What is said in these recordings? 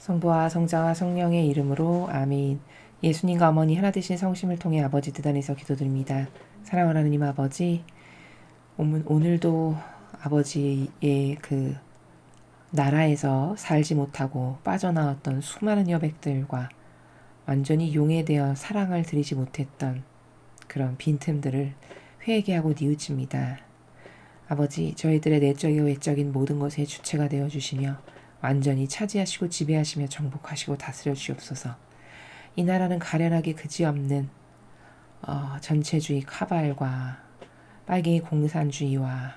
성부와 성자와 성령의 이름으로 아멘. 예수님과 어머니 하나 되신 성심을 통해 아버지 뜻 안에서 기도드립니다. 사랑하는 하나님 아버지, 오늘도 아버지의 그 나라에서 살지 못하고 빠져나왔던 수많은 여백들과 완전히 용해되어 사랑을 드리지 못했던 그런 빈틈들을 회개하고 뉘우칩니다. 아버지, 저희들의 내적이고 외적인 모든 것의 주체가 되어주시며 완전히 차지하시고 지배하시며 정복하시고 다스려 주시옵소서. 이 나라는 가련하게 그지없는 전체주의 카발과 빨갱이 공산주의와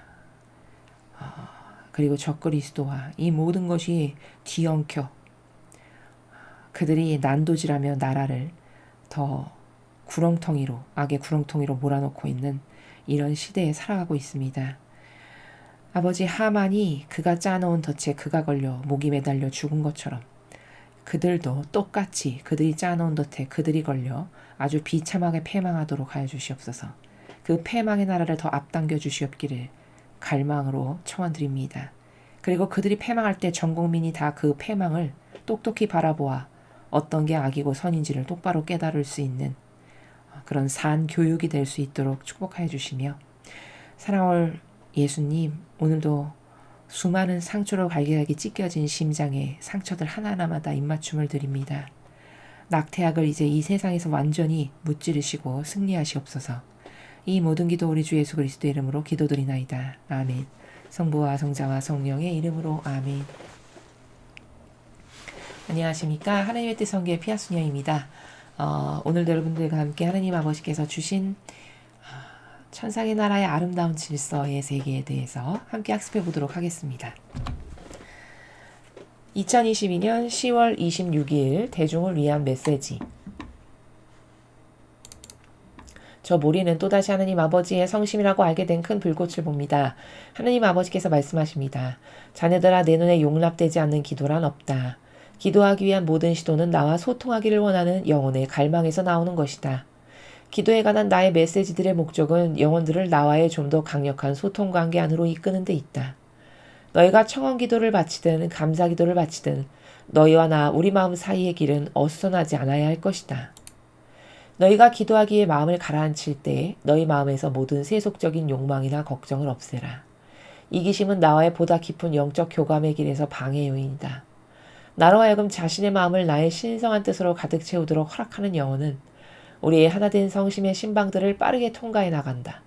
그리고 적그리스도와 이 모든 것이 뒤엉켜 그들이 난도질하며 나라를 더 구렁텅이로 악의 구렁텅이로 몰아넣고 있는 이런 시대에 살아가고 있습니다. 아버지, 하만이 그가 짜놓은 덫에 그가 걸려 목이 매달려 죽은 것처럼 그들도 똑같이 그들이 짜놓은 덫에 그들이 걸려 아주 비참하게 패망하도록 하여 주시옵소서. 그 패망의 나라를 더 앞당겨 주시옵기를 갈망으로 청원드립니다. 그리고 그들이 패망할 때 전 국민이 다 그 패망을 똑똑히 바라보아 어떤 게 악이고 선인지를 똑바로 깨달을 수 있는 그런 산 교육이 될 수 있도록 축복하여 주시며, 사랑할 예수님, 오늘도 수많은 상처로 갈기갈기 찢겨진 심장에 상처들 하나하나마다 입맞춤을 드립니다. 낙태악을 이제 이 세상에서 완전히 무찌르시고 승리하시옵소서. 이 모든 기도 우리 주 예수 그리스도의 이름으로 기도드리나이다. 아멘. 성부와 성자와 성령의 이름으로 아멘. 안녕하십니까. 하나님의 뜻 성교의 피아수녀입니다. 오늘도 여러분들과 함께 하나님 아버지께서 주신 천상의 나라의 아름다운 질서의 세계에 대해서 함께 학습해 보도록 하겠습니다. 2022년 10월 26일 대중을 위한 메시지. 저 모리는 또다시 하나님 아버지의 성심이라고 알게 된 큰 불꽃을 봅니다. 하나님 아버지께서 말씀하십니다. 자녀들아, 내 눈에 용납되지 않는 기도란 없다. 기도하기 위한 모든 시도는 나와 소통하기를 원하는 영혼의 갈망에서 나오는 것이다. 기도에 관한 나의 메시지들의 목적은 영혼들을 나와의 좀 더 강력한 소통관계 안으로 이끄는 데 있다. 너희가 청원 기도를 바치든 감사 기도를 바치든 너희와 나 우리 마음 사이의 길은 어수선하지 않아야 할 것이다. 너희가 기도하기에 마음을 가라앉힐 때 너희 마음에서 모든 세속적인 욕망이나 걱정을 없애라. 이기심은 나와의 보다 깊은 영적 교감의 길에서 방해 요인이다. 나로 하여금 자신의 마음을 나의 신성한 뜻으로 가득 채우도록 허락하는 영혼은 우리의 하나된 성심의 신방들을 빠르게 통과해 나간다.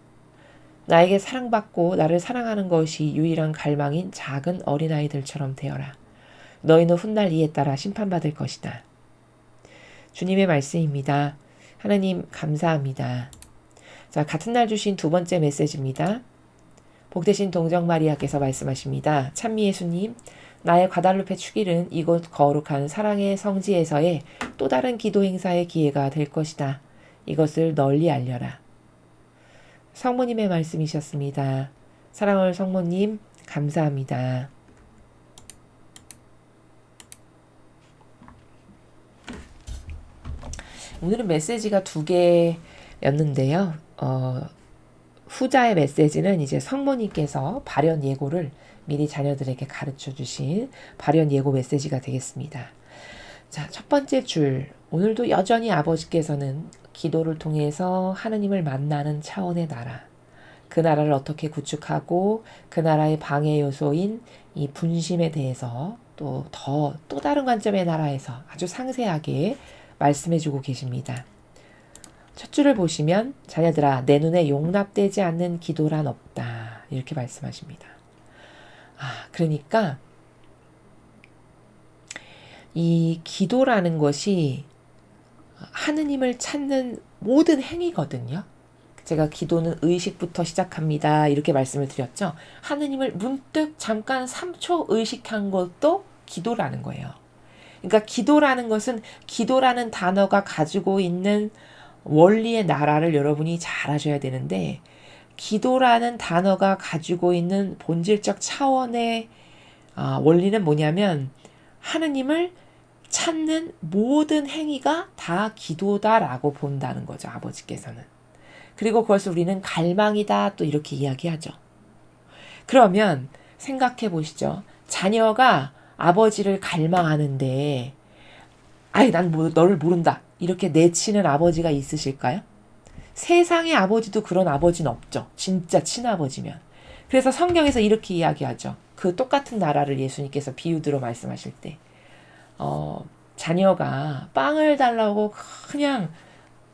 나에게 사랑받고 나를 사랑하는 것이 유일한 갈망인 작은 어린아이들처럼 되어라. 너희는 훗날 이에 따라 심판받을 것이다. 주님의 말씀입니다. 하나님 감사합니다. 자, 같은 날 주신 두 번째 메시지입니다. 복되신 동정 마리아께서 말씀하십니다. 찬미 예수님, 나의 과달루페 축일은 이곳 거룩한 사랑의 성지에서의 또 다른 기도 행사의 기회가 될 것이다. 이것을 널리 알려라. 성모님의 말씀이셨습니다. 사랑하는 성모님, 감사합니다. 오늘은 메시지가 두 개였는데요. 후자의 메시지는 이제 성모님께서 발연 예고를 미리 자녀들에게 가르쳐 주신 발연 예고 메시지가 되겠습니다. 자, 첫 번째 줄. 오늘도 여전히 아버지께서는 기도를 통해서 하느님을 만나는 차원의 나라, 그 나라를 어떻게 구축하고 그 나라의 방해 요소인 이 분심에 대해서 또 다른 관점의 나라에서 아주 상세하게 말씀해주고 계십니다. 첫 줄을 보시면 자녀들아, 내 눈에 용납되지 않는 기도란 없다. 이렇게 말씀하십니다. 그러니까 이 기도라는 것이 하느님을 찾는 모든 행위거든요. 제가 기도는 의식부터 시작합니다. 이렇게 말씀을 드렸죠. 하느님을 문득 잠깐 3초 의식한 것도 기도라는 거예요. 그러니까 기도라는 것은 기도라는 단어가 가지고 있는 원리의 나라를 여러분이 잘 아셔야 되는데, 기도라는 단어가 가지고 있는 본질적 차원의 원리는 뭐냐면 하느님을 찾는 모든 행위가 다 기도다라고 본다는 거죠. 아버지께서는. 그리고 그것을 우리는 갈망이다 또 이렇게 이야기하죠. 그러면 생각해 보시죠. 자녀가 아버지를 갈망하는데 아이 난 너를 모른다 이렇게 내치는 아버지가 있으실까요? 세상의 아버지도 그런 아버지는 없죠. 진짜 친아버지면. 그래서 성경에서 이렇게 이야기하죠. 그 똑같은 나라를 예수님께서 비유대로 말씀하실 때 자녀가 빵을 달라고 그냥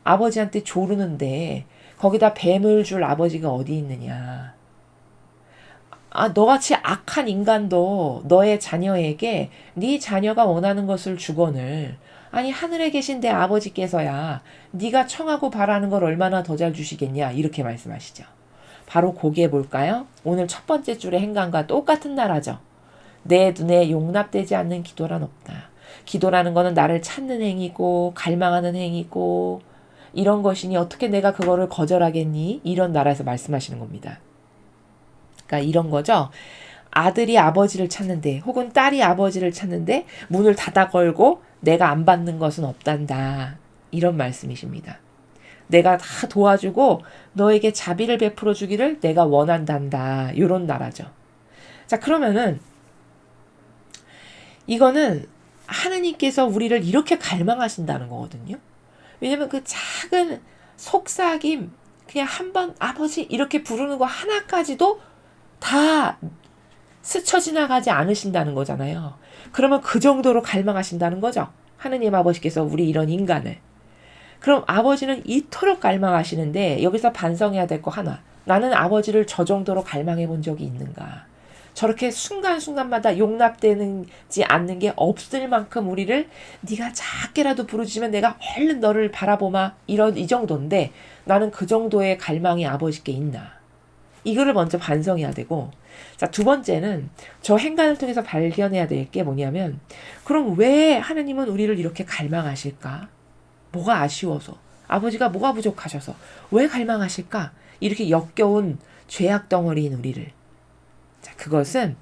아버지한테 조르는데 거기다 뱀을 줄 아버지가 어디 있느냐. 너같이 악한 인간도 너의 자녀에게 네 자녀가 원하는 것을 주거늘 아니 하늘에 계신 내 아버지께서야 네가 청하고 바라는 걸 얼마나 더 잘 주시겠냐 이렇게 말씀하시죠. 바로 거기에 볼까요? 오늘 첫 번째 줄의 행간과 똑같은 나라죠. 내 눈에 용납되지 않는 기도란 없다. 기도라는 거는 나를 찾는 행위고 갈망하는 행위고 이런 것이니 어떻게 내가 그거를 거절하겠니? 이런 나라에서 말씀하시는 겁니다. 그러니까 이런 거죠. 아들이 아버지를 찾는데 혹은 딸이 아버지를 찾는데 문을 닫아 걸고 내가 안 받는 것은 없단다. 이런 말씀이십니다. 내가 다 도와주고 너에게 자비를 베풀어 주기를 내가 원한단다. 이런 나라죠. 자, 그러면은 이거는 하느님께서 우리를 이렇게 갈망하신다는 거거든요. 왜냐면 그 작은 속삭임 그냥 한번 아버지 이렇게 부르는 거 하나까지도 다 스쳐 지나가지 않으신다는 거잖아요. 그러면 그 정도로 갈망하신다는 거죠. 하느님 아버지께서 우리 이런 인간을. 그럼 아버지는 이토록 갈망하시는데 여기서 반성해야 될 거 하나. 나는 아버지를 저 정도로 갈망해 본 적이 있는가. 저렇게 순간순간마다 용납되지 않는 게 없을 만큼 우리를 네가 작게라도 부르짖으면 내가 얼른 너를 바라보마 이 정도인데 나는 그 정도의 갈망이 아버지께 있나. 이거를 먼저 반성해야 되고 자, 두 번째는 저 행간을 통해서 발견해야 될 게 뭐냐면 그럼 왜 하나님은 우리를 이렇게 갈망하실까? 뭐가 아쉬워서 아버지가 뭐가 부족하셔서 왜 갈망하실까? 이렇게 역겨운 죄악 덩어리인 우리를 자, 그것은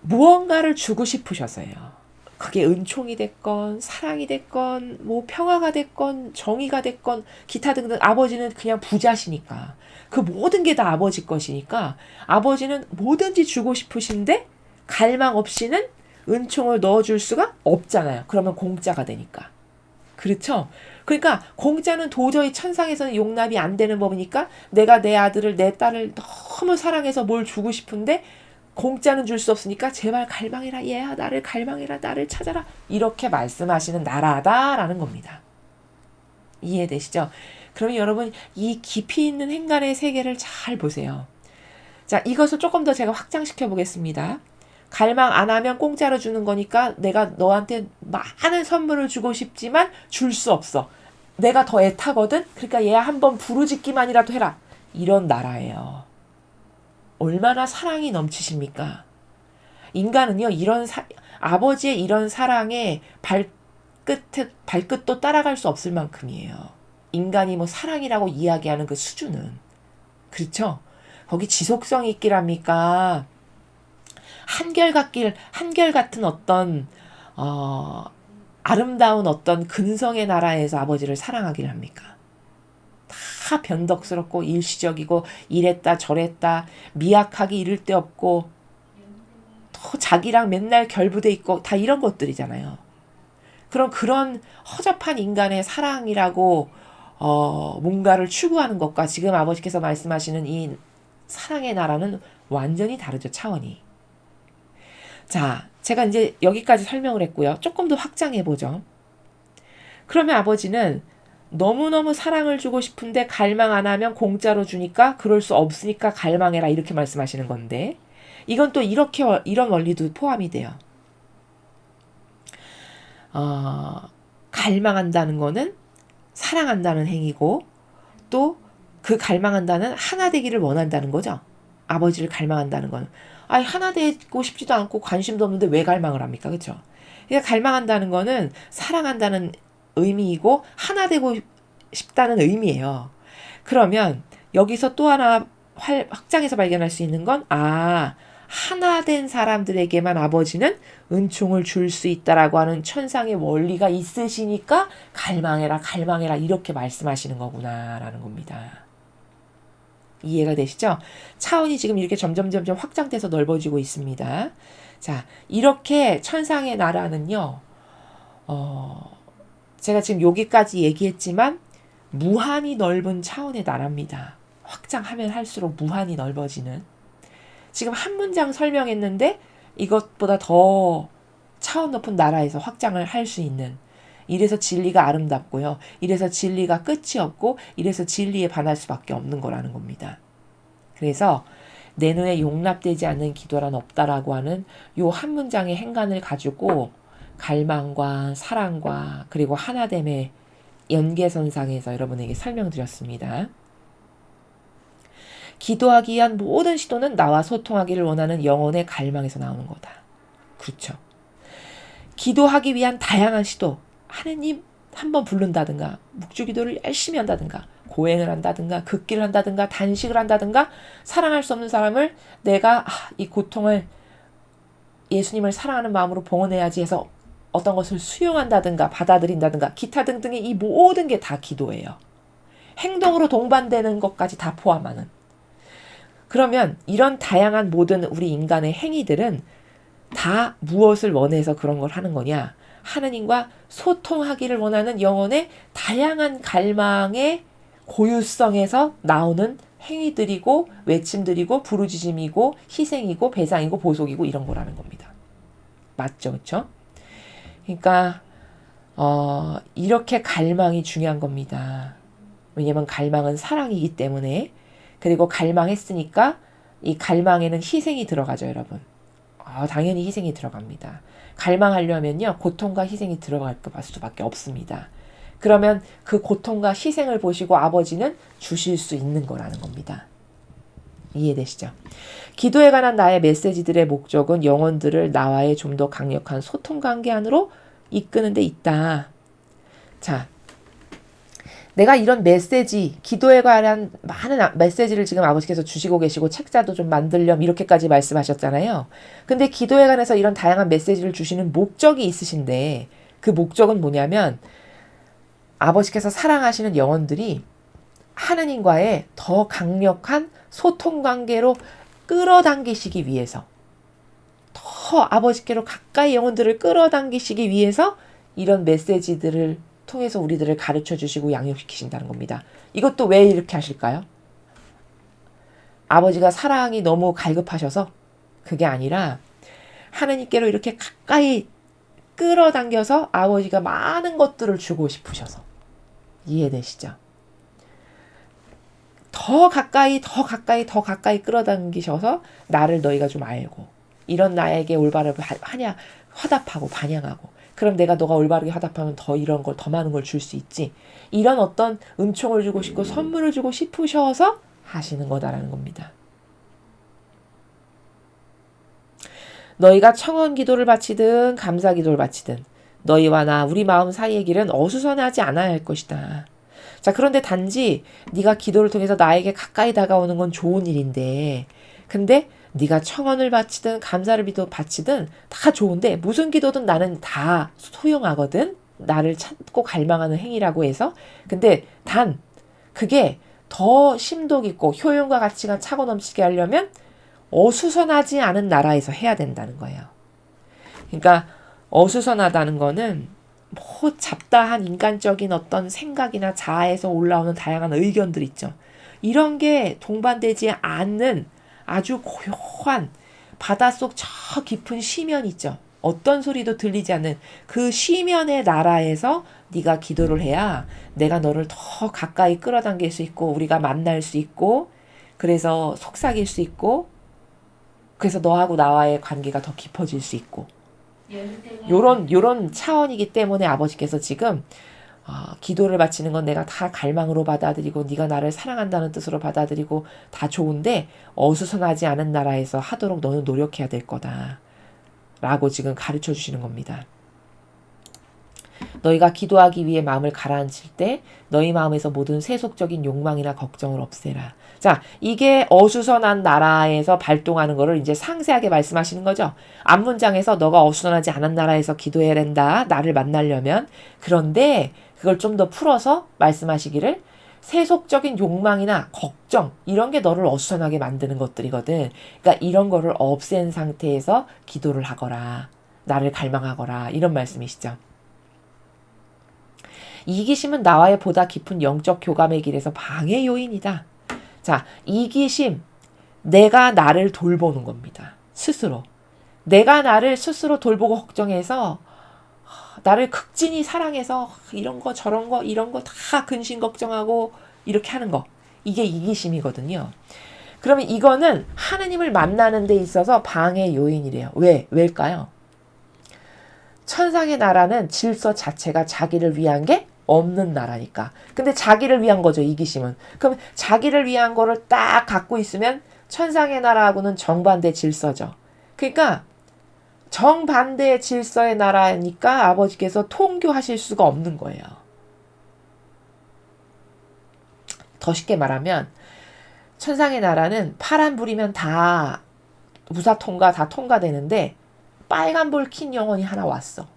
무언가를 주고 싶으셔서요. 그게 은총이 됐건 사랑이 됐건 뭐 평화가 됐건 정의가 됐건 기타 등등 아버지는 그냥 부자시니까 그 모든 게 다 아버지 것이니까 아버지는 뭐든지 주고 싶으신데 갈망 없이는 은총을 넣어줄 수가 없잖아요. 그러면 공짜가 되니까. 그렇죠? 그러니까 공짜는 도저히 천상에서는 용납이 안 되는 법이니까 내가 내 아들을 내 딸을 너무 사랑해서 뭘 주고 싶은데 공짜는 줄 수 없으니까 제발 갈망해라 얘야 나를 갈망해라 나를 찾아라 이렇게 말씀하시는 나라다라는 겁니다. 이해되시죠? 그러면 여러분 이 깊이 있는 행간의 세계를 잘 보세요. 자, 이것을 조금 더 제가 확장시켜 보겠습니다. 갈망 안 하면 공짜로 주는 거니까 내가 너한테 많은 선물을 주고 싶지만 줄 수 없어. 내가 더 애타거든? 그러니까 얘야 한번 부르짖기만이라도 해라. 이런 나라예요. 얼마나 사랑이 넘치십니까? 인간은요, 아버지의 이런 사랑에 발끝도 따라갈 수 없을 만큼이에요. 인간이 뭐 사랑이라고 이야기하는 그 수준은. 그렇죠? 거기 지속성이 있기랍니까? 한결같은 어떤, 아름다운 어떤 근성의 나라에서 아버지를 사랑하기를 합니까? 다 변덕스럽고 일시적이고 이랬다 저랬다 미약하기 이를 데 없고 또 자기랑 맨날 결부돼 있고 다 이런 것들이잖아요. 그럼 그런 허접한 인간의 사랑이라고 뭔가를 추구하는 것과 지금 아버지께서 말씀하시는 이 사랑의 나라는 완전히 다르죠. 차원이. 자, 제가 이제 여기까지 설명을 했고요. 조금 더 확장해보죠. 그러면 아버지는 너무너무 사랑을 주고 싶은데 갈망 안 하면 공짜로 주니까 그럴 수 없으니까 갈망해라 이렇게 말씀하시는 건데 이건 또 이런 원리도 포함이 돼요. 갈망한다는 거는 사랑한다는 행위고 또 그 갈망한다는 하나 되기를 원한다는 거죠. 아버지를 갈망한다는 거는 하나 되고 싶지도 않고 관심도 없는데 왜 갈망을 합니까? 그렇죠? 그러니까 갈망한다는 거는 사랑한다는 의미이고 하나 되고 싶다는 의미예요. 그러면 여기서 또 하나 확장해서 발견할 수 있는 건 하나 된 사람들에게만 아버지는 은총을 줄 수 있다라고 하는 천상의 원리가 있으시니까 갈망해라 이렇게 말씀하시는 거구나라는 겁니다. 이해가 되시죠? 차원이 지금 이렇게 점점 확장돼서 넓어지고 있습니다. 자, 이렇게 천상의 나라는요, 제가 지금 여기까지 얘기했지만 무한히 넓은 차원의 나라입니다. 확장하면 할수록 무한히 넓어지는. 지금 한 문장 설명했는데 이것보다 더 차원 높은 나라에서 확장을 할 수 있는. 이래서 진리가 아름답고요. 이래서 진리가 끝이 없고 이래서 진리에 반할 수밖에 없는 거라는 겁니다. 그래서 내 눈에 용납되지 않는 기도란 없다라고 하는 요 한 문장의 행간을 가지고 갈망과 사랑과 그리고 하나됨의 연계선상에서 여러분에게 설명드렸습니다. 기도하기 위한 모든 시도는 나와 소통하기를 원하는 영혼의 갈망에서 나오는 거다. 그렇죠. 기도하기 위한 다양한 시도, 하느님 한번 부른다든가, 묵주기도를 열심히 한다든가, 고행을 한다든가, 극기를 한다든가, 단식을 한다든가, 사랑할 수 없는 사람을 내가 이 고통을 예수님을 사랑하는 마음으로 봉헌해야지 해서 어떤 것을 수용한다든가 받아들인다든가 기타 등등의 이 모든 게 다 기도예요. 행동으로 동반되는 것까지 다 포함하는. 그러면 이런 다양한 모든 우리 인간의 행위들은 다 무엇을 원해서 그런 걸 하는 거냐? 하느님과 소통하기를 원하는 영혼의 다양한 갈망의 고유성에서 나오는 행위들이고 외침들이고 부르짖음이고 희생이고 배상이고 보속이고 이런 거라는 겁니다. 맞죠? 그렇죠? 그러니까 이렇게 갈망이 중요한 겁니다. 왜냐면 갈망은 사랑이기 때문에. 그리고 갈망했으니까 이 갈망에는 희생이 들어가죠, 여러분. 당연히 희생이 들어갑니다. 갈망하려면요, 고통과 희생이 들어갈 수밖에 없습니다. 그러면 그 고통과 희생을 보시고 아버지는 주실 수 있는 거라는 겁니다. 이해되시죠? 기도에 관한 나의 메시지들의 목적은 영혼들을 나와의 좀 더 강력한 소통 관계 안으로 이끄는 데 있다. 자, 내가 이런 메시지, 기도에 관한 많은 메시지를 지금 아버지께서 주시고 계시고 책자도 좀 만들렴 이렇게까지 말씀하셨잖아요. 근데 기도에 관해서 이런 다양한 메시지를 주시는 목적이 있으신데 그 목적은 뭐냐면 아버지께서 사랑하시는 영혼들이 하느님과의 더 강력한 소통 관계로 끌어당기시기 위해서, 더 아버지께로 가까이 영혼들을 끌어당기시기 위해서 이런 메시지들을 통해서 우리들을 가르쳐 주시고 양육시키신다는 겁니다. 이것도 왜 이렇게 하실까요? 아버지가 사랑이 너무 갈급하셔서 그게 아니라 하느님께로 이렇게 가까이 끌어당겨서 아버지가 많은 것들을 주고 싶으셔서. 이해되시죠? 더 가까이 끌어당기셔서 나를 너희가 좀 알고 이런 나에게 올바르게 화답하고 반영하고 그럼 내가 너가 올바르게 화답하면 더 이런 걸 더 많은 걸 줄 수 있지. 이런 어떤 은총을 주고 싶고 선물을 주고 싶으셔서 하시는 거다라는 겁니다. 너희가 청원 기도를 바치든 감사 기도를 바치든 너희와 나 우리 마음 사이의 길은 어수선하지 않아야 할 것이다. 자, 그런데 단지 네가 기도를 통해서 나에게 가까이 다가오는 건 좋은 일인데 근데 네가 청원을 바치든 감사를 바치든 다 좋은데 무슨 기도든 나는 다 소용하거든. 나를 찾고 갈망하는 행위라고 해서. 근데 단 그게 더 심도 깊고 효용과 가치가 차고 넘치게 하려면 어수선하지 않은 나라에서 해야 된다는 거예요. 그러니까 어수선하다는 거는 뭐 잡다한 인간적인 어떤 생각이나 자아에서 올라오는 다양한 의견들 있죠. 이런 게 동반되지 않는 아주 고요한 바닷속 저 깊은 시면 있죠. 어떤 소리도 들리지 않는 그 시면의 나라에서 네가 기도를 해야 내가 너를 더 가까이 끌어당길 수 있고 우리가 만날 수 있고 그래서 속삭일 수 있고 그래서 너하고 나와의 관계가 더 깊어질 수 있고 요런 차원이기 때문에 아버지께서 지금 기도를 바치는 건 내가 다 갈망으로 받아들이고 네가 나를 사랑한다는 뜻으로 받아들이고 다 좋은데 어수선하지 않은 나라에서 하도록 너는 노력해야 될 거다 라고 지금 가르쳐 주시는 겁니다. 너희가 기도하기 위해 마음을 가라앉힐 때 너희 마음에서 모든 세속적인 욕망이나 걱정을 없애라. 자, 이게 어수선한 나라에서 발동하는 거를 이제 상세하게 말씀하시는 거죠. 앞문장에서 너가 어수선하지 않은 나라에서 기도해야 된다. 나를 만나려면. 그런데 그걸 좀 더 풀어서 말씀하시기를 세속적인 욕망이나 걱정 이런 게 너를 어수선하게 만드는 것들이거든. 그러니까 이런 거를 없앤 상태에서 기도를 하거라. 나를 갈망하거라. 이런 말씀이시죠. 이기심은 나와의 보다 깊은 영적 교감의 길에서 방해 요인이다. 자, 이기심, 내가 나를 돌보는 겁니다. 스스로. 내가 나를 스스로 돌보고 걱정해서 나를 극진히 사랑해서 이런 거 저런 거 이런 거 다 근심 걱정하고 이렇게 하는 거. 이게 이기심이거든요. 그러면 이거는 하느님을 만나는 데 있어서 방해 요인이래요. 왜일까요? 천상의 나라는 질서 자체가 자기를 위한 게 없는 나라니까. 근데 자기를 위한 거죠, 이기심은. 그럼 자기를 위한 거를 딱 갖고 있으면 천상의 나라하고는 정반대 질서죠. 그러니까 정반대의 질서의 나라니까 아버지께서 통교하실 수가 없는 거예요. 더 쉽게 말하면 천상의 나라는 파란불이면 다 무사 통과 다 통과되는데 빨간불 킨 영혼이 하나 왔어.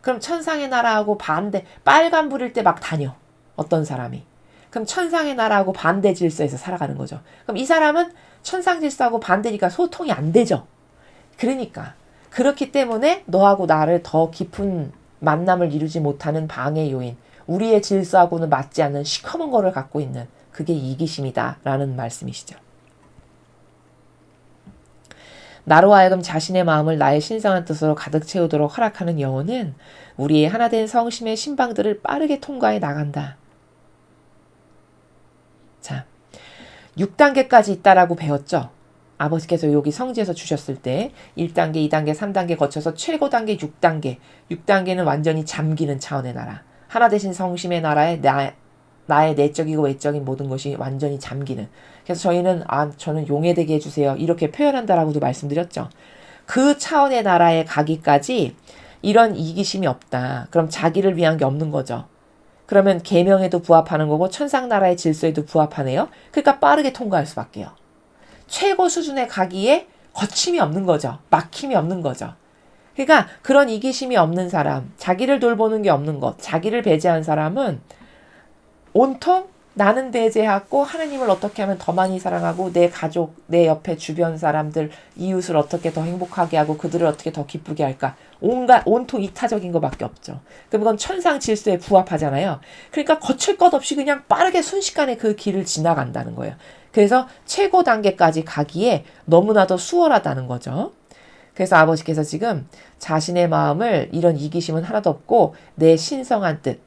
그럼 천상의 나라하고 반대, 빨간불일 때 막 다녀. 어떤 사람이. 그럼 천상의 나라하고 반대 질서에서 살아가는 거죠. 그럼 이 사람은 천상 질서하고 반대니까 소통이 안 되죠. 그러니까 그렇기 때문에 너하고 나를 더 깊은 만남을 이루지 못하는 방해 요인, 우리의 질서하고는 맞지 않는 시커먼 거를 갖고 있는 그게 이기심이다 라는 말씀이시죠. 나로 하여금 자신의 마음을 나의 신성한 뜻으로 가득 채우도록 허락하는 영혼은 우리의 하나된 성심의 신방들을 빠르게 통과해 나간다. 자, 6단계까지 있다라고 배웠죠. 아버지께서 여기 성지에서 주셨을 때 1단계, 2단계, 3단계 거쳐서 최고 단계 6단계. 6단계는 완전히 잠기는 차원의 나라. 하나 되신 성심의 나라에 나의 내적이고 외적인 모든 것이 완전히 잠기는. 그래서 저희는 저는 용해되게 해주세요. 이렇게 표현한다라고도 말씀드렸죠. 그 차원의 나라에 가기까지 이런 이기심이 없다. 그럼 자기를 위한 게 없는 거죠. 그러면 계명에도 부합하는 거고 천상 나라의 질서에도 부합하네요. 그러니까 빠르게 통과할 수밖에요. 최고 수준에 가기에 거침이 없는 거죠. 막힘이 없는 거죠. 그러니까 그런 이기심이 없는 사람, 자기를 돌보는 게 없는 것, 자기를 배제한 사람은 온통 나는 배제하고 하나님을 어떻게 하면 더 많이 사랑하고 내 가족, 내 옆에 주변 사람들, 이웃을 어떻게 더 행복하게 하고 그들을 어떻게 더 기쁘게 할까. 온통 이타적인 것밖에 없죠. 그럼 이건 천상 질서에 부합하잖아요. 그러니까 거칠 것 없이 그냥 빠르게 순식간에 그 길을 지나간다는 거예요. 그래서 최고 단계까지 가기에 너무나도 수월하다는 거죠. 그래서 아버지께서 지금 자신의 마음을 이런 이기심은 하나도 없고 내 신성한 뜻,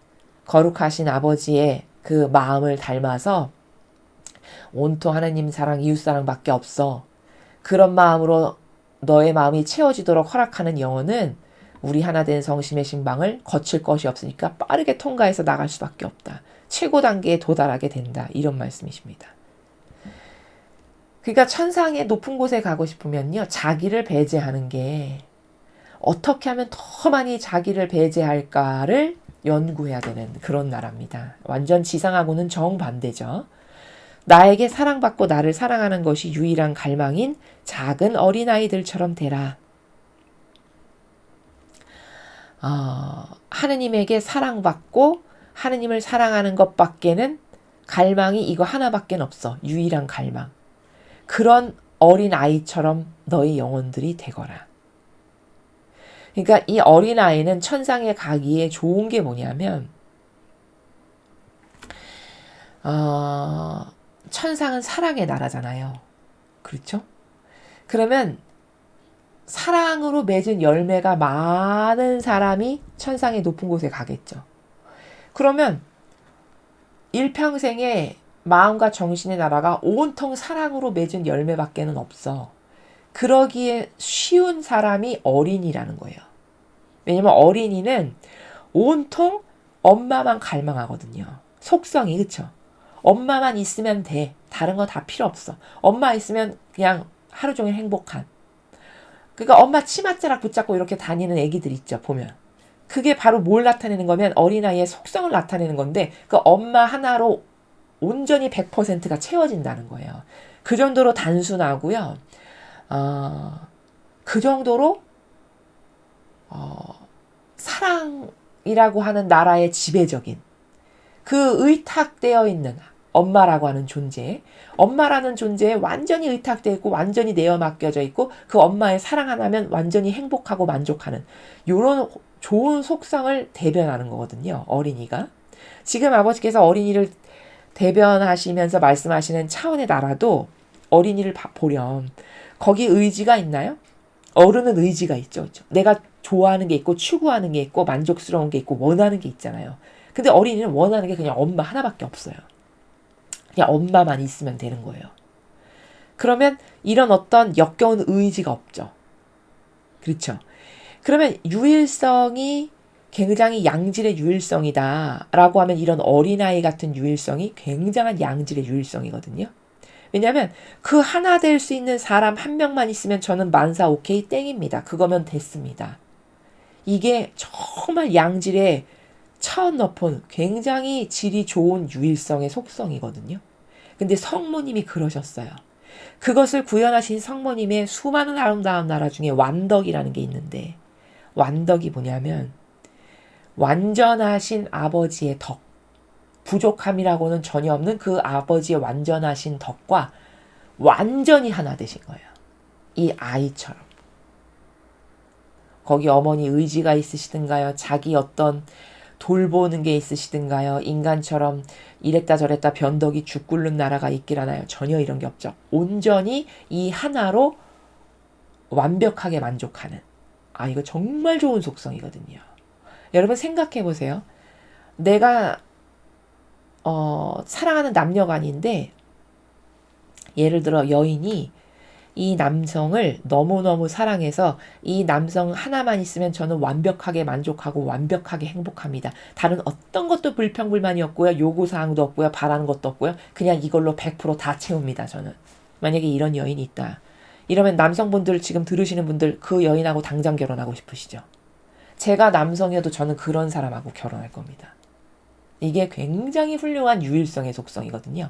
거룩하신 아버지의 그 마음을 닮아서 온통 하나님 사랑, 이웃 사랑밖에 없어. 그런 마음으로 너의 마음이 채워지도록 허락하는 영혼은 우리 하나 된 성심의 신방을 거칠 것이 없으니까 빠르게 통과해서 나갈 수밖에 없다. 최고 단계에 도달하게 된다. 이런 말씀이십니다. 그러니까 천상의 높은 곳에 가고 싶으면요. 자기를 배제하는 게 어떻게 하면 더 많이 자기를 배제할까를 연구해야 되는 그런 나라입니다. 완전 지상하고는 정반대죠. 나에게 사랑받고 나를 사랑하는 것이 유일한 갈망인 작은 어린아이들처럼 되라. 하느님에게 사랑받고 하느님을 사랑하는 것밖에는 갈망이 이거 하나밖에 없어. 유일한 갈망. 그런 어린아이처럼 너희 영혼들이 되거라. 그러니까 이 어린아이는 천상에 가기에 좋은 게 뭐냐면 천상은 사랑의 나라잖아요. 그렇죠? 그러면 사랑으로 맺은 열매가 많은 사람이 천상의 높은 곳에 가겠죠. 그러면 일평생에 마음과 정신의 나라가 온통 사랑으로 맺은 열매밖에는 없어. 그러기에 쉬운 사람이 어린이라는 거예요. 왜냐면 어린이는 온통 엄마만 갈망하거든요. 속성이 그쵸? 엄마만 있으면 돼. 다른 거 다 필요 없어. 엄마 있으면 그냥 하루 종일 행복한. 그러니까 엄마 치맛자락 붙잡고 이렇게 다니는 애기들 있죠. 보면. 그게 바로 뭘 나타내는 거면 어린아이의 속성을 나타내는 건데 그 엄마 하나로 온전히 100%가 채워진다는 거예요. 그 정도로 단순하고요. 그 정도로 사랑이라고 하는 나라의 지배적인 그 의탁되어 있는 엄마라고 하는 존재, 엄마라는 존재에 완전히 의탁되어 있고 완전히 내어 맡겨져 있고 그 엄마의 사랑 하나면 완전히 행복하고 만족하는 요런 좋은 속성을 대변하는 거거든요. 어린이가. 지금 아버지께서 어린이를 대변하시면서 말씀하시는 차원의 나라도 어린이를 보렴. 거기 의지가 있나요? 어른은 의지가 있죠. 그렇죠? 내가 좋아하는 게 있고 추구하는 게 있고 만족스러운 게 있고 원하는 게 있잖아요. 근데 어린이는 원하는 게 그냥 엄마 하나밖에 없어요. 그냥 엄마만 있으면 되는 거예요. 그러면 이런 어떤 역겨운 의지가 없죠. 그렇죠. 그러면 유일성이 굉장히 양질의 유일성이다라고 하면 이런 어린아이 같은 유일성이 굉장한 양질의 유일성이거든요. 왜냐하면 그 하나 될 수 있는 사람 한 명만 있으면 저는 만사 오케이 땡입니다. 그거면 됐습니다. 이게 정말 양질의 차원 높은 굉장히 질이 좋은 유일성의 속성이거든요. 근데 성모님이 그러셨어요. 그것을 구현하신 성모님의 수많은 아름다운 나라 중에 완덕이라는 게 있는데 완덕이 뭐냐면 완전하신 아버지의 덕, 부족함이라고는 전혀 없는 그 아버지의 완전하신 덕과 완전히 하나 되신 거예요. 이 아이처럼. 거기 어머니 의지가 있으시든가요? 자기 어떤 돌보는 게 있으시든가요? 인간처럼 이랬다 저랬다 변덕이 죽 끓는 나라가 있기라나요? 전혀 이런 게 없죠. 온전히 이 하나로 완벽하게 만족하는. 이거 정말 좋은 속성이거든요. 여러분 생각해 보세요. 내가 사랑하는 남녀가 아닌데 예를 들어 여인이 이 남성을 너무너무 사랑해서 이 남성 하나만 있으면 저는 완벽하게 만족하고 완벽하게 행복합니다. 다른 어떤 것도 불평불만이 없고요. 요구사항도 없고요. 바라는 것도 없고요. 그냥 이걸로 100%다 채웁니다. 저는. 만약에 이런 여인이 있다. 이러면 남성분들 지금 들으시는 분들 그 여인하고 당장 결혼하고 싶으시죠? 제가 남성이어도 저는 그런 사람하고 결혼할 겁니다. 이게 굉장히 훌륭한 유일성의 속성이거든요.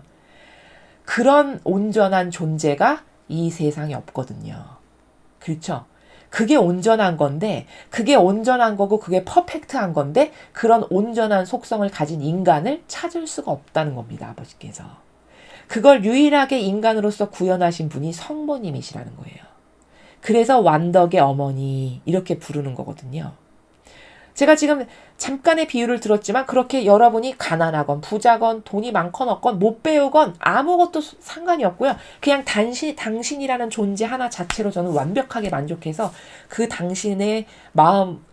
그런 온전한 존재가 이 세상에 없거든요. 그렇죠? 그게 온전한 건데, 그게 온전한 거고 그게 퍼펙트한 건데 그런 온전한 속성을 가진 인간을 찾을 수가 없다는 겁니다. 아버지께서. 그걸 유일하게 인간으로서 구현하신 분이 성모님이시라는 거예요. 그래서 완덕의 어머니 이렇게 부르는 거거든요. 제가 지금 잠깐의 비유를 들었지만 그렇게 여러분이 가난하건 부자건 돈이 많건 없건 못 배우건 아무것도 상관이 없고요. 그냥 당신이라는 존재 하나 자체로 저는 완벽하게 만족해서 그 당신의 마음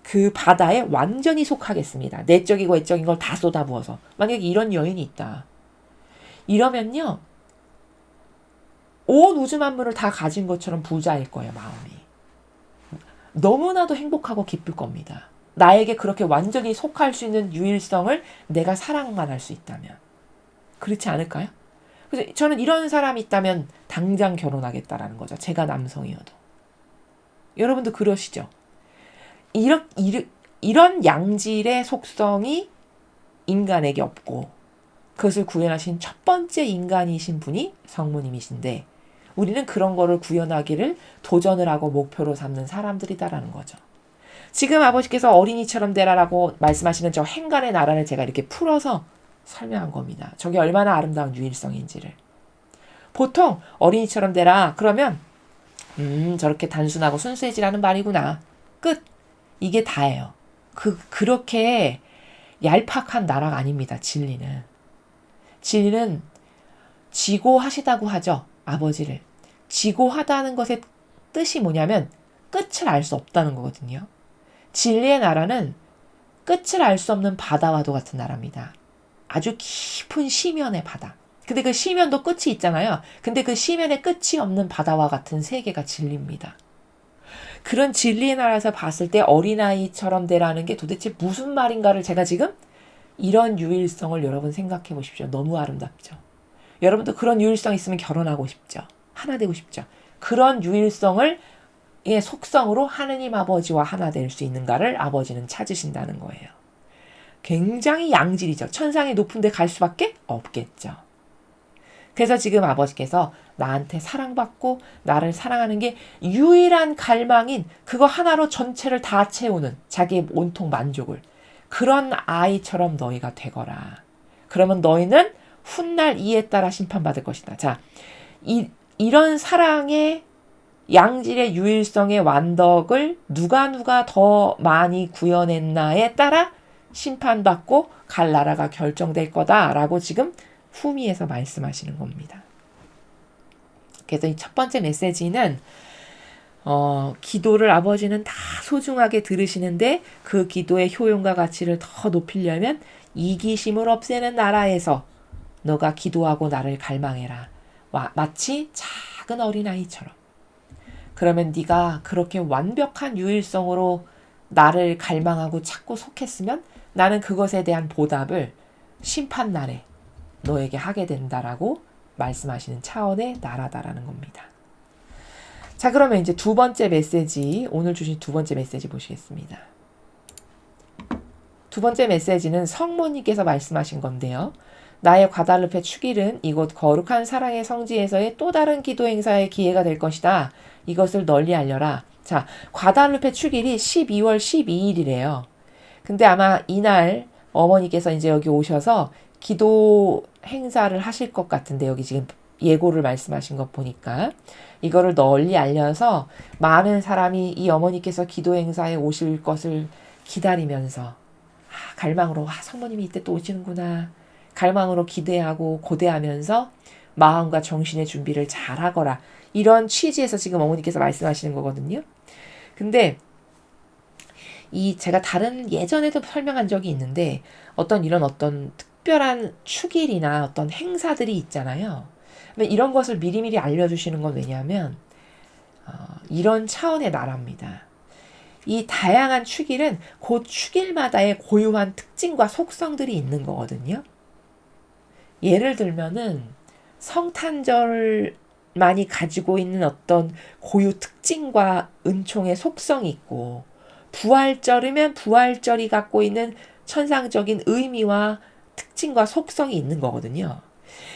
그 바다에 완전히 속하겠습니다. 내적이고 외적인 걸 다 쏟아부어서. 만약에 이런 여인이 있다. 이러면요. 온 우주 만물을 다 가진 것처럼 부자일 거예요. 마음이. 너무나도 행복하고 기쁠 겁니다. 나에게 그렇게 완전히 속할 수 있는 유일성을 내가 사랑만 할 수 있다면. 그렇지 않을까요? 그래서 저는 이런 사람이 있다면 당장 결혼하겠다라는 거죠. 제가 남성이어도. 여러분도 그러시죠? 이런 양질의 속성이 인간에게 없고 그것을 구현하신 첫 번째 인간이신 분이 성모님이신데 우리는 그런 거를 구현하기를 도전을 하고 목표로 삼는 사람들이다라는 거죠. 지금 아버지께서 어린이처럼 되라라고 말씀하시는 저 행간의 나라를 제가 이렇게 풀어서 설명한 겁니다. 저게 얼마나 아름다운 유일성인지를. 보통 어린이처럼 되라 그러면 저렇게 단순하고 순수해지라는 말이구나. 끝. 이게 다예요. 그렇게 얄팍한 나라가 아닙니다. 진리는. 진리는 지고하시다고 하죠. 아버지를. 지고하다는 것의 뜻이 뭐냐면 끝을 알 수 없다는 거거든요. 진리의 나라는 끝을 알 수 없는 바다와도 같은 나라입니다. 아주 깊은 시면의 바다. 근데 그 시면도 끝이 있잖아요. 근데 그 시면의 끝이 없는 바다와 같은 세계가 진리입니다. 그런 진리의 나라에서 봤을 때 어린아이처럼 되라는 게 도대체 무슨 말인가를 제가 지금 이런 유일성을 여러분 생각해 보십시오. 너무 아름답죠. 여러분도 그런 유일성 있으면 결혼하고 싶죠. 하나 되고 싶죠. 그런 유일성을 의 속성으로 하느님 아버지와 하나 될 수 있는가를 아버지는 찾으신다는 거예요. 굉장히 양질이죠. 천상의 높은 데 갈 수밖에 없겠죠. 그래서 지금 아버지께서 나한테 사랑받고 나를 사랑하는 게 유일한 갈망인 그거 하나로 전체를 다 채우는 자기의 온통 만족을 그런 아이처럼 너희가 되거라. 그러면 너희는 훗날 이에 따라 심판받을 것이다. 자, 이런 사랑의 양질의 유일성의 완덕을 누가 더 많이 구현했나에 따라 심판받고 갈 나라가 결정될 거다라고 지금 후미에서 말씀하시는 겁니다. 그래서 이 첫 번째 메시지는 기도를 아버지는 다 소중하게 들으시는데 그 기도의 효용과 가치를 더 높이려면 이기심을 없애는 나라에서 너가 기도하고 나를 갈망해라. 마치 작은 어린아이처럼. 그러면 네가 그렇게 완벽한 유일성으로 나를 갈망하고 찾고 속했으면 나는 그것에 대한 보답을 심판날에 너에게 하게 된다라고 말씀하시는 차원의 나라다라는 겁니다. 자, 그러면 이제 두 번째 메시지, 오늘 주신 두 번째 메시지 보시겠습니다. 두 번째 메시지는 성모님께서 말씀하신 건데요. 나의 과달루페 축일은 이곳 거룩한 사랑의 성지에서의 또 다른 기도 행사의 기회가 될 것이다. 이것을 널리 알려라. 자, 과달루페 축일이 12월 12일이래요. 근데 아마 이날 어머니께서 이제 여기 오셔서 기도 행사를 하실 것 같은데, 여기 지금 예고를 말씀하신 것 보니까 이거를 널리 알려서 많은 사람이 이 어머니께서 기도 행사에 오실 것을 기다리면서 갈망으로 성모님이 이때 또 오시는구나, 갈망으로 기대하고 고대하면서 마음과 정신의 준비를 잘 하거라, 이런 취지에서 지금 어머니께서 말씀하시는 거거든요. 근데 제가 다른 예전에도 설명한 적이 있는데 어떤 특별한 축일이나 어떤 행사들이 있잖아요. 이런 것을 미리미리 알려주시는 건 왜냐하면 이런 차원의 나라입니다. 이 다양한 축일은 그 축일마다의 고유한 특징과 속성들이 있는 거거든요. 예를 들면은 성탄절만이 가지고 있는 어떤 고유 특징과 은총의 속성이 있고, 부활절이면 부활절이 갖고 있는 천상적인 의미와 특징과 속성이 있는 거거든요.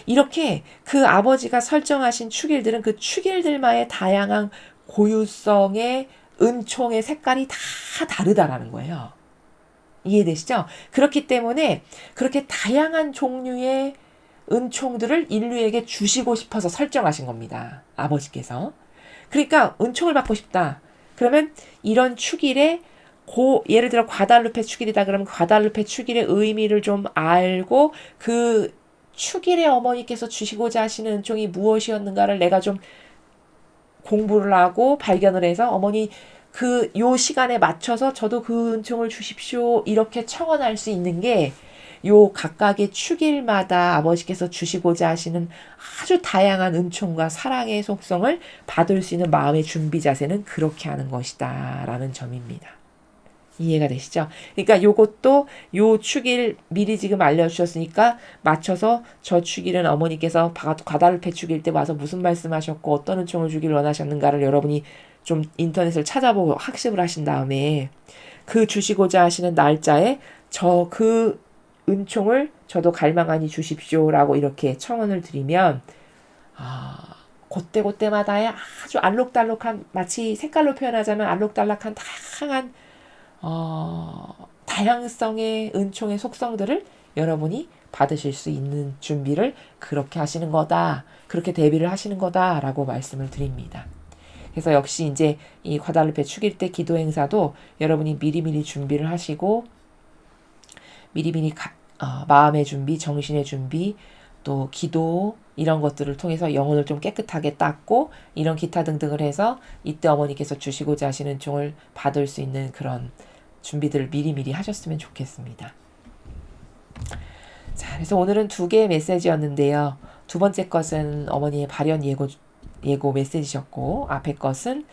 이렇게 그 아버지가 설정하신 축일들은 그 축일들만의 다양한 고유성의 은총의 색깔이 다 다르다라는 거예요. 이해되시죠? 그렇기 때문에 그렇게 다양한 종류의 은총들을 인류에게 주시고 싶어서 설정하신 겁니다. 아버지께서. 그러니까 은총을 받고 싶다. 그러면 이런 축일에 예를 들어 과달루페 축일이다 그러면 과달루페 축일의 의미를 좀 알고 그 축일의 어머니께서 주시고자 하시는 은총이 무엇이었는가를 내가 좀 공부를 하고 발견을 해서 어머니 요 시간에 맞춰서 저도 그 은총을 주십시오, 이렇게 청원할 수 있는 게 요 각각의 축일마다 아버지께서 주시고자 하시는 아주 다양한 은총과 사랑의 속성을 받을 수 있는 마음의 준비 자세는 그렇게 하는 것이다 라는 점입니다. 이해가 되시죠? 그러니까 요것도 요 축일 미리 지금 알려주셨으니까 맞춰서 저 축일은 어머니께서 과달루페 축일 때 와서 무슨 말씀하셨고 어떤 은총을 주길 원하셨는가를 여러분이 좀 인터넷을 찾아보고 학습을 하신 다음에 그 주시고자 하시는 날짜에 그 은총을 저도 갈망하니 주십시오라고 이렇게 청원을 드리면 그때마다의 아주 알록달록한, 마치 색깔로 표현하자면 알록달록한 다양한 다양성의 은총의 속성들을 여러분이 받으실 수 있는 준비를 그렇게 하시는 거다, 그렇게 대비를 하시는 거다라고 말씀을 드립니다. 그래서 역시 이제 이 과달루페 축일 때 기도 행사도 여러분이 미리미리 준비를 하시고 미리미리 마음의 준비, 정신의 준비, 또 기도 이런 것들을 통해서 영혼을 좀 깨끗하게 닦고 이런 기타 등등을 해서 이때 어머니께서 주시고자 하시는 은총을 받을 수 있는 그런 준비들을 미리미리 하셨으면 좋겠습니다. 자, 그래서 오늘은 2개의 메시지였는데요. 두 번째 것은 어머니의 발현 예고 메시지셨고, 앞에 것은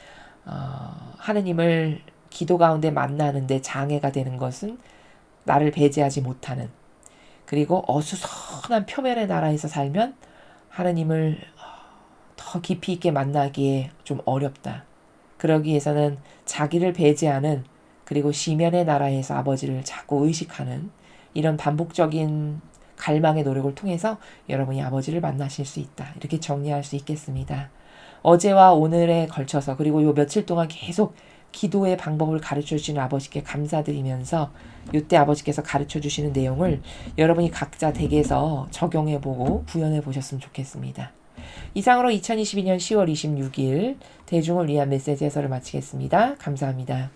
하느님을 기도 가운데 만나는데 장애가 되는 것은 나를 배제하지 못하는, 그리고 어수선한 표면의 나라에서 살면 하느님을 더 깊이 있게 만나기에 좀 어렵다. 그러기 위해서는 자기를 배제하는, 그리고 시면의 나라에서 아버지를 자꾸 의식하는 이런 반복적인 갈망의 노력을 통해서 여러분이 아버지를 만나실 수 있다. 이렇게 정리할 수 있겠습니다. 어제와 오늘에 걸쳐서, 그리고 요 며칠 동안 계속 기도의 방법을 가르쳐 주시는 아버지께 감사드리면서 이때 아버지께서 가르쳐 주시는 내용을 여러분이 각자 댁에서 적용해보고 구현해보셨으면 좋겠습니다. 이상으로 2022년 10월 26일 대중을 위한 메시지 해설을 마치겠습니다. 감사합니다.